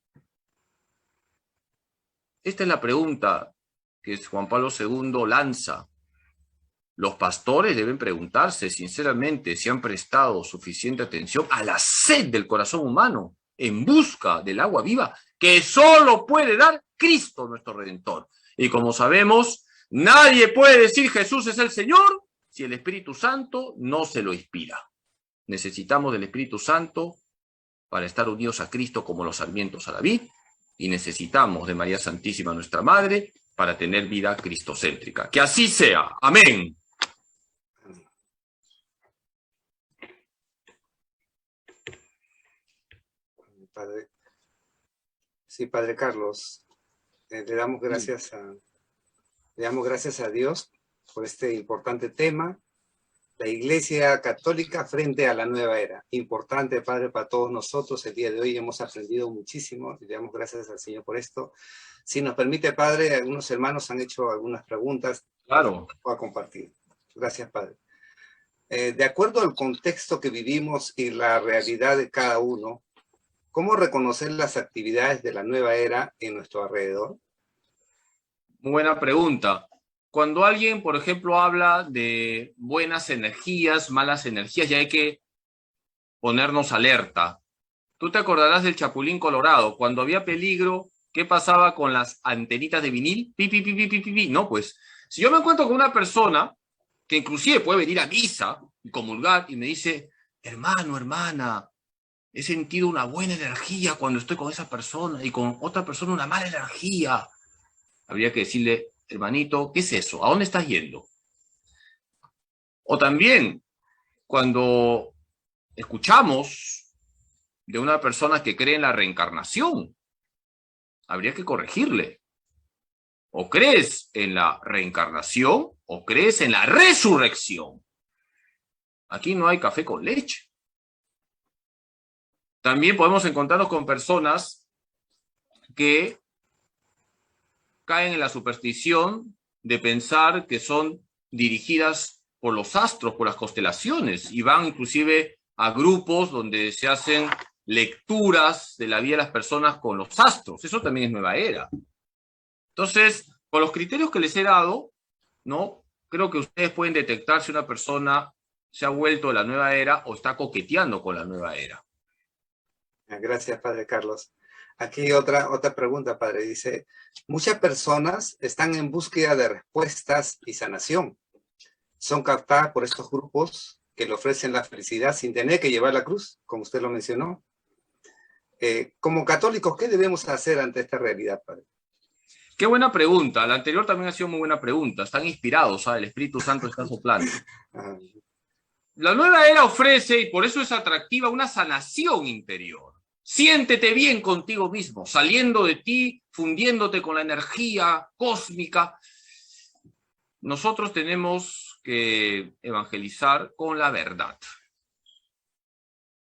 Speaker 1: Esta es la pregunta que Juan Pablo II lanza. Los pastores deben preguntarse sinceramente si han prestado suficiente atención a la sed del corazón humano en busca del agua viva que solo puede dar Cristo nuestro Redentor. Y como sabemos, nadie puede decir Jesús es el Señor si el Espíritu Santo no se lo inspira. Necesitamos del Espíritu Santo para estar unidos a Cristo como los sarmientos a la vid, y necesitamos de María Santísima, nuestra Madre, para tener vida cristocéntrica. Que así sea. Amén.
Speaker 2: Padre. Sí, Padre Carlos, le damos gracias a Dios por este importante tema La Iglesia Católica frente a la nueva era. Importante, Padre, para todos nosotros. El día de hoy hemos aprendido muchísimo y le damos gracias al Señor por esto. Si nos permite, Padre, algunos hermanos han hecho algunas preguntas.
Speaker 1: Claro.
Speaker 2: Voy a compartir. Gracias, Padre. De acuerdo al contexto que vivimos y la realidad de cada uno, ¿cómo reconocer las actividades de la nueva era en nuestro alrededor?
Speaker 1: Muy buena pregunta. Cuando alguien, por ejemplo, habla de buenas energías, malas energías, ya hay que ponernos alerta. Tú te acordarás del Chapulín Colorado. Cuando había peligro, ¿qué pasaba con las antenitas de vinil? Pi, pi, pi, pi, pi, pi, pi. No, pues, si yo me encuentro con una persona que inclusive puede venir a misa y comulgar y me dice, hermano, hermana, he sentido una buena energía cuando estoy con esa persona y con otra persona una mala energía. Habría que decirle, hermanito, ¿qué es eso? ¿A dónde estás yendo? O también, cuando escuchamos de una persona que cree en la reencarnación, habría que corregirle. O crees en la reencarnación o crees en la resurrección. Aquí no hay café con leche. También podemos encontrarnos con personas que caen en la superstición de pensar que son dirigidas por los astros, por las constelaciones, y van inclusive a grupos donde se hacen lecturas de la vida de las personas con los astros. Eso también es nueva era. Entonces, con los criterios que les he dado, ¿no? Creo que ustedes pueden detectar si una persona se ha vuelto de la nueva era o está coqueteando con la nueva era.
Speaker 2: Gracias, Padre Carlos. Aquí otra pregunta, Padre. Dice, muchas personas están en búsqueda de respuestas y sanación. Son captadas por estos grupos que le ofrecen la felicidad sin tener que llevar la cruz, como usted lo mencionó. Como católicos, ¿qué debemos hacer ante esta realidad, Padre?
Speaker 1: Qué buena pregunta. La anterior también ha sido muy buena pregunta. Están inspirados, ¿sabes? El Espíritu Santo está soplando. La nueva era ofrece, y por eso es atractiva, una sanación interior. Siéntete bien contigo mismo, saliendo de ti, fundiéndote con la energía cósmica. Nosotros tenemos que evangelizar con la verdad.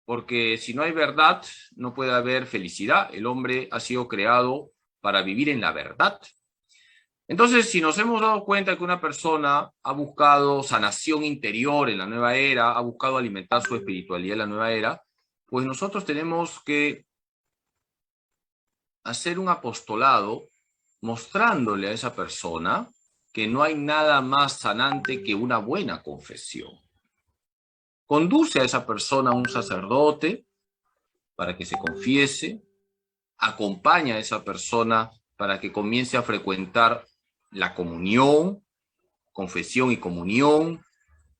Speaker 1: Porque si no hay verdad, no puede haber felicidad. El hombre ha sido creado para vivir en la verdad. Entonces, si nos hemos dado cuenta que una persona ha buscado sanación interior en la nueva era, ha buscado alimentar su espiritualidad en la nueva era, pues nosotros tenemos que hacer un apostolado mostrándole a esa persona que no hay nada más sanante que una buena confesión. Conduce a esa persona a un sacerdote para que se confiese, acompaña a esa persona para que comience a frecuentar la comunión, confesión y comunión,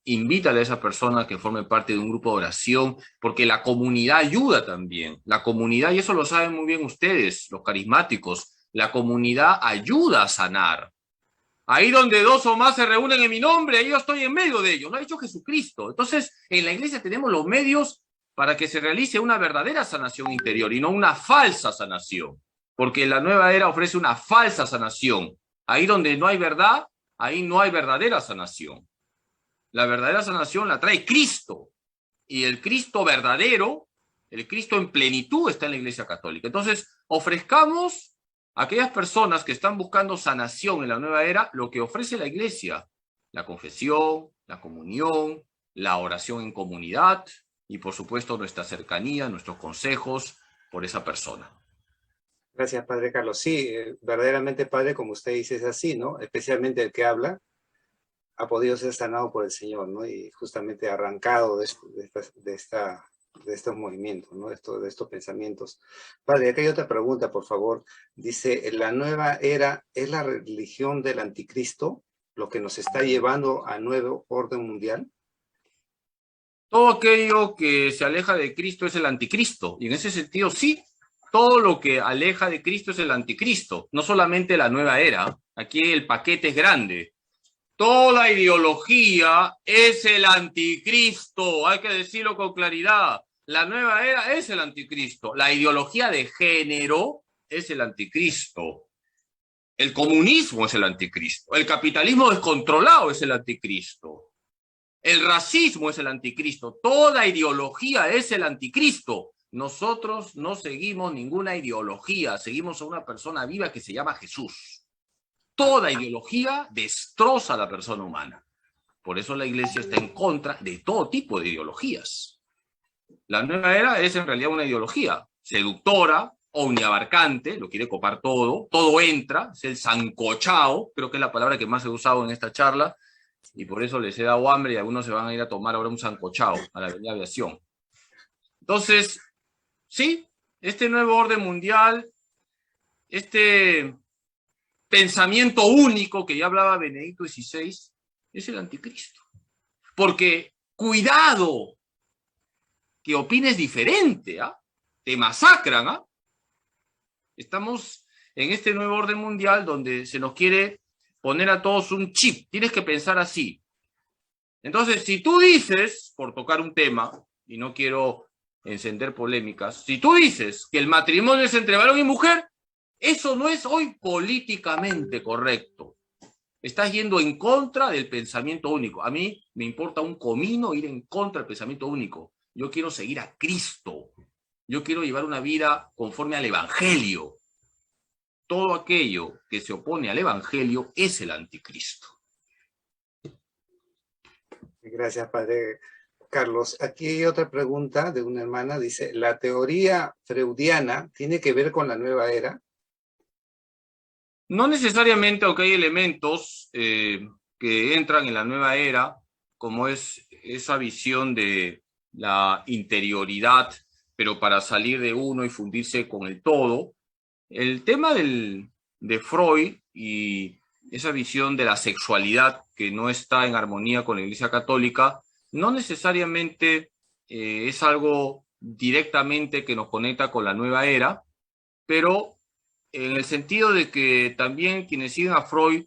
Speaker 1: invítale a esa persona a que forme parte de un grupo de oración, porque la comunidad ayuda también. La comunidad, y eso lo saben muy bien ustedes, los carismáticos, la comunidad ayuda a sanar. Ahí donde dos o más se reúnen en mi nombre, ahí yo estoy en medio de ellos, lo ha dicho Jesucristo. Entonces, en la iglesia tenemos los medios para que se realice una verdadera sanación interior y no una falsa sanación, porque la nueva era ofrece una falsa sanación. Ahí donde no hay verdad, ahí no hay verdadera sanación. La verdadera sanación la trae Cristo, y el Cristo verdadero, el Cristo en plenitud está en la Iglesia Católica. Entonces, ofrezcamos a aquellas personas que están buscando sanación en la nueva era lo que ofrece la Iglesia: la confesión, la comunión, la oración en comunidad y, por supuesto, nuestra cercanía, nuestros consejos por esa persona.
Speaker 2: Gracias, Padre Carlos. Sí, verdaderamente, Padre, como usted dice, es así, ¿no? Especialmente el que habla ha podido ser sanado por el Señor, ¿no? Y justamente arrancado de estos movimientos, ¿no? De estos pensamientos. Padre, acá hay otra pregunta, por favor. Dice, ¿la nueva era es la religión del anticristo lo que nos está llevando a nuevo orden mundial?
Speaker 1: Todo aquello que se aleja de Cristo es el anticristo. Y en ese sentido, sí, todo lo que aleja de Cristo es el anticristo. No solamente la nueva era. Aquí el paquete es grande. Toda ideología es el anticristo, hay que decirlo con claridad. La nueva era es el anticristo. La ideología de género es el anticristo. El comunismo es el anticristo. El capitalismo descontrolado es el anticristo. El racismo es el anticristo. Toda ideología es el anticristo. Nosotros no seguimos ninguna ideología. Seguimos a una persona viva que se llama Jesús. Toda ideología destroza a la persona humana. Por eso la iglesia está en contra de todo tipo de ideologías. La nueva era es en realidad una ideología seductora, omniabarcante, lo quiere copar todo, todo entra, es el sancochao, creo que es la palabra que más he usado en esta charla, y por eso les he dado hambre y algunos se van a ir a tomar ahora un sancochao a la Avenida Aviación. Entonces, sí, este nuevo orden mundial, este pensamiento único que ya hablaba Benedicto XVI, es el anticristo. Porque, cuidado, que opines diferente, ¿ah? Te masacran, ¿ah? Estamos en este nuevo orden mundial donde se nos quiere poner a todos un chip. Tienes que pensar así. Entonces, si tú dices, por tocar un tema, y no quiero encender polémicas, si tú dices que el matrimonio es entre varón y mujer, eso no es hoy políticamente correcto. Estás yendo en contra del pensamiento único. A mí me importa un comino ir en contra del pensamiento único. Yo quiero seguir a Cristo. Yo quiero llevar una vida conforme al Evangelio. Todo aquello que se opone al Evangelio es el anticristo.
Speaker 2: Gracias, padre Carlos. Aquí hay otra pregunta de una hermana. Dice, ¿la teoría freudiana tiene que ver con la nueva era?
Speaker 1: No necesariamente, aunque hay elementos que entran en la nueva era, como es esa visión de la interioridad, pero para salir de uno y fundirse con el todo. El tema de Freud y esa visión de la sexualidad que no está en armonía con la Iglesia Católica, no necesariamente es algo directamente que nos conecta con la nueva era, pero en el sentido de que también quienes siguen a Freud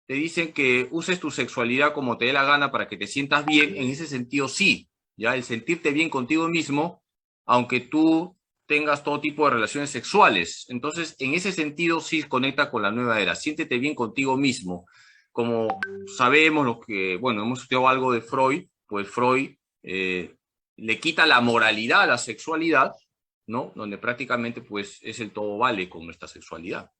Speaker 1: te dicen que uses tu sexualidad como te dé la gana para que te sientas bien, en ese sentido sí, ya el sentirte bien contigo mismo, aunque tú tengas todo tipo de relaciones sexuales. Entonces, en ese sentido sí conecta con la nueva era. Siéntete bien contigo mismo. Como sabemos los que, bueno, hemos estudiado algo de Freud, pues Freud le quita la moralidad a la sexualidad, ¿no? Donde prácticamente pues es el todo vale con nuestra sexualidad.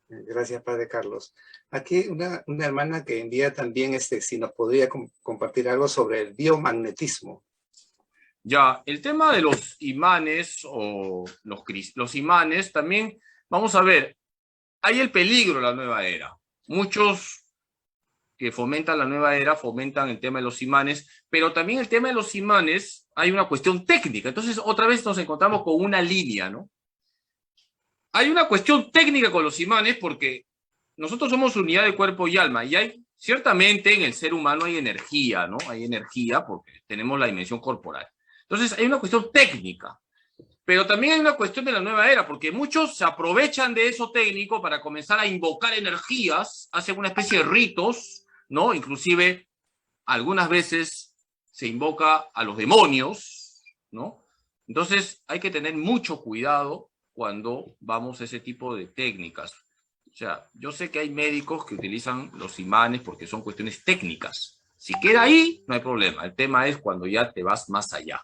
Speaker 2: Gracias, padre Carlos. Aquí una hermana que envía también si nos podría compartir algo sobre el biomagnetismo.
Speaker 1: Ya, el tema de los imanes o los imanes también, vamos a ver, hay el peligro de la nueva era. Muchos que fomentan la nueva era fomentan el tema de los imanes, pero también el tema de los imanes hay una cuestión técnica. Entonces, otra vez nos encontramos con una línea, ¿no? Hay una cuestión técnica con los imanes porque nosotros somos unidad de cuerpo y alma y hay, ciertamente en el ser humano hay energía, ¿no? Hay energía porque tenemos la dimensión corporal. Entonces, hay una cuestión técnica. Pero también hay una cuestión de la nueva era, porque muchos se aprovechan de eso técnico para comenzar a invocar energías, hacen una especie de ritos, ¿no? Inclusive, algunas veces se invoca a los demonios, ¿no? Entonces, hay que tener mucho cuidado cuando vamos a ese tipo de técnicas. O sea, yo sé que hay médicos que utilizan los imanes porque son cuestiones técnicas. Si queda ahí, no hay problema. El tema es cuando ya te vas más allá.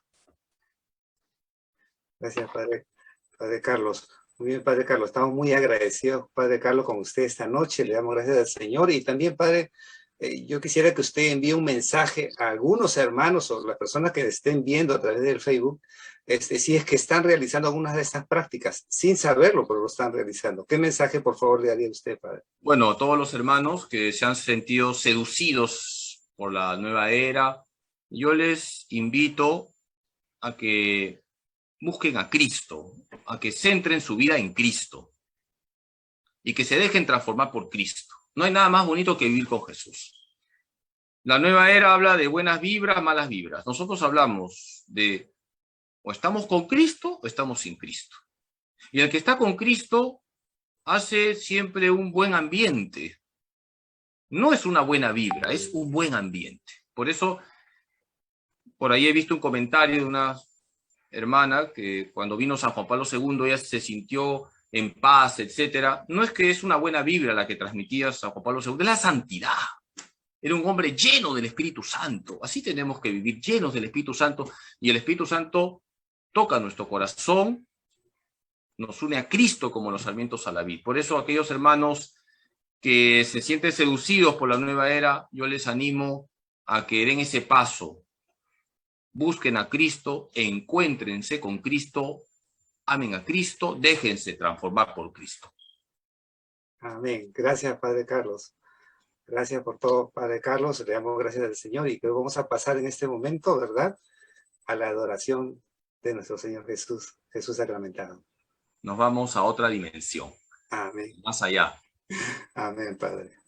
Speaker 2: Gracias, padre Carlos. Muy bien, padre Carlos. Estamos muy agradecidos, padre Carlos, con usted esta noche. Le damos gracias al Señor. Y también, padre, yo quisiera que usted envíe un mensaje a algunos hermanos o las personas que estén viendo a través del Facebook, si es que están realizando algunas de estas prácticas, sin saberlo, pero lo están realizando. ¿Qué mensaje, por favor, le daría usted, padre?
Speaker 1: Bueno, a todos los hermanos que se han sentido seducidos por la nueva era, yo les invito a que busquen a Cristo, a que centren su vida en Cristo y que se dejen transformar por Cristo. No hay nada más bonito que vivir con Jesús. La nueva era habla de buenas vibras, malas vibras. Nosotros hablamos de o estamos con Cristo o estamos sin Cristo. Y el que está con Cristo hace siempre un buen ambiente. No es una buena vibra, es un buen ambiente. Por eso, por ahí he visto un comentario de una hermana que cuando vino San Juan Pablo II ella se sintió en paz, etcétera. No es que es una buena vibra la que transmitía San Juan Pablo II, es la santidad. Era un hombre lleno del Espíritu Santo. Así tenemos que vivir, llenos del Espíritu Santo. Y el Espíritu Santo toca nuestro corazón, nos une a Cristo como los sarmientos a la vid. Por eso aquellos hermanos que se sienten seducidos por la nueva era, yo les animo a que den ese paso. Busquen a Cristo, encuéntrense con Cristo, amen a Cristo, déjense transformar por Cristo.
Speaker 2: Amén. Gracias, Padre Carlos. Gracias por todo, Padre Carlos. Le damos gracias al Señor y que vamos a pasar en este momento, ¿verdad?, a la adoración de nuestro Señor Jesús, Jesús sacramentado.
Speaker 1: Nos vamos a otra dimensión.
Speaker 2: Amén.
Speaker 1: Más allá.
Speaker 2: Amén, Padre.